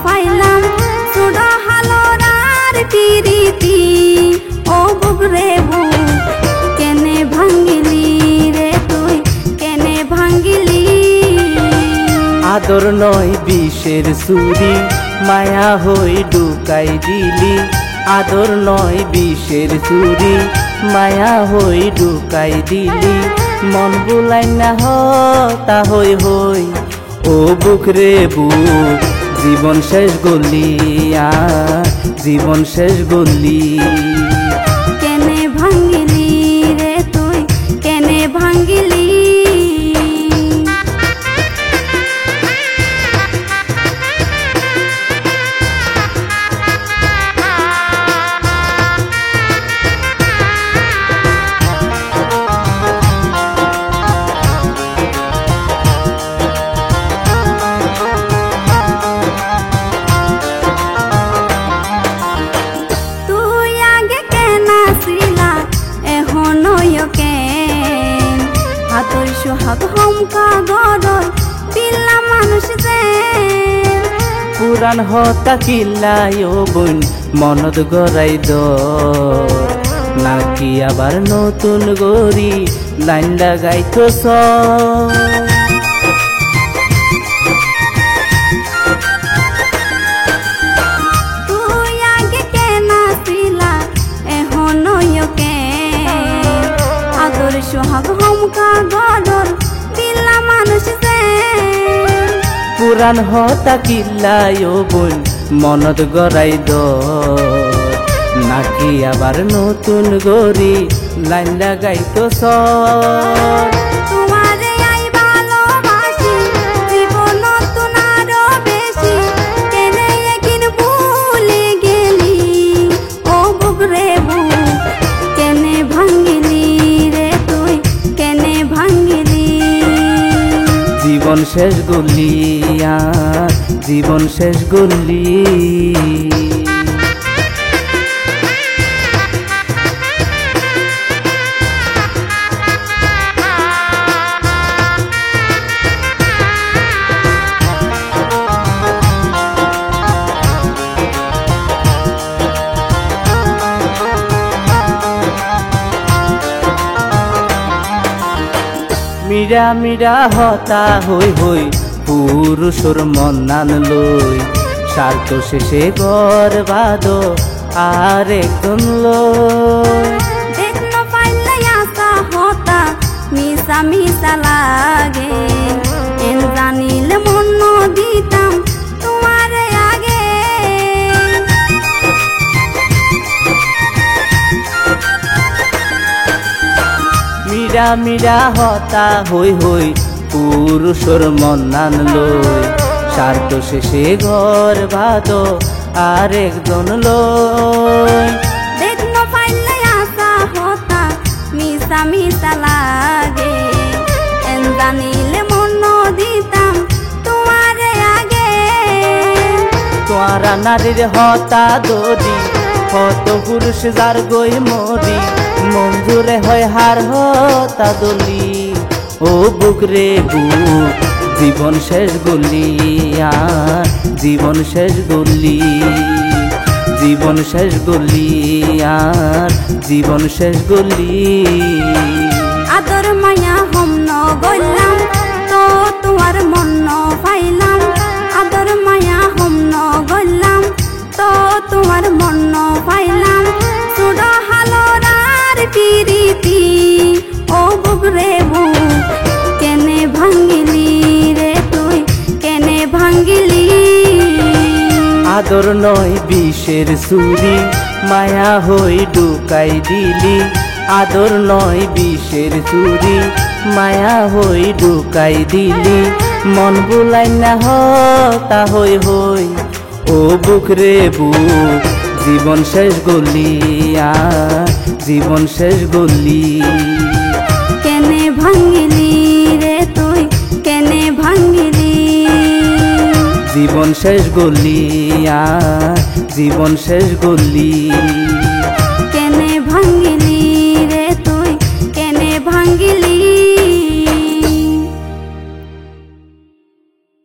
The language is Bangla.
পাইলাম সুডো হালোরার পিরিতি ও বুক রে বুক কেনে ভাঙ্গিলি রে তুই কেনে ভাঙ্গিলি আদর নয় বিষের ছুরি মায়া হই ঢুকাই দিলি আদর নয় বিষের ছুরি মায়া হই ঢুকাই দিলি মন বুলাই না হতা হই হই ও বুক রে বুক জীবন শেষ গলি জীবন শেষ গলি কেনে ভাঙ্গিলি রে তুই কেনে ভাঙ্গিলি হাতর সোহাগ হমকা গরল পিল্লা মানুষ যে পুরান হতা কিল্লাই ও বোন মনত গড়াই দ নাকি আবার নতুন গরি লাইন লাগাইতো তুই আগে কেনা ছিলা এখনো আদর সোহাগ হমকা গরল পিল্লা মানুষ যে পুরান হতা কিল্লাই ও বোন মনত গড়াই দ নাকি আবার নতুন গরি লাইন লাগাইতো তোমারে আই ভালোবাসি জীবন নতুন আরো বেশি কেনে একদিন ভুলে গেলি ও বুক রে বুক কেনে ভাঙ্গিলি রে তুই কেনে ভাঙ্গিলি জীবন শেষ গলি জীবন শেষ গলি মীরা মীরা হতা হই হই পুরুষর মন নান লই স্বার্থ শেষে ঘর বাদ আর একজন লই দেখল পাইলে আসা হতা মিশা মিশা লাগে এন জানিলে মন দিতাম তোমারে আগে মীরা মীরা হতা হই হই পুরুষর মন নান লই স্বার্থ শেষে ঘর বাদ আর একজন লই দেখল পাইলে আসা হতা মিশা মিশা লাগে এন জানিলে মন দিতাম তোমারে আগে তোয়ারা নারীর হতা দরি হত পুরুষ যার গই মরি মঞ্জুরে হয় হার হতা দলি ও বুক রে বুক জীবন শেষ গলি জীবন শেষ গলি জীবন শেষ গলি জীবন শেষ গলি আদর মায়া হম ন গইলাম তো তোমার মন পাইলাম আদর মায়া হম ন গইলাম তো তোমার মন পাইলাম সুডো হালোরার পিরিতি ও বুক রে বুক কেনে ভাঙ্গিলি রে তুই কেনে ভাঙ্গিলি আদর নয় বিষের ছুরি মায়া হই ঢুকাই দিলি আদর নয় বিষের ছুরি মায়া হই ঢুকাই দিলি মন বুলাই না হতা হই হই ও বুক রে বুক জীবন শেষ গলি জীবন শেষ গলি কেনে ভাঙ্গিলি রে তুই কেনে ভাঙ্গিলি জীবন শেষ গলি জীবন শেষ গলি।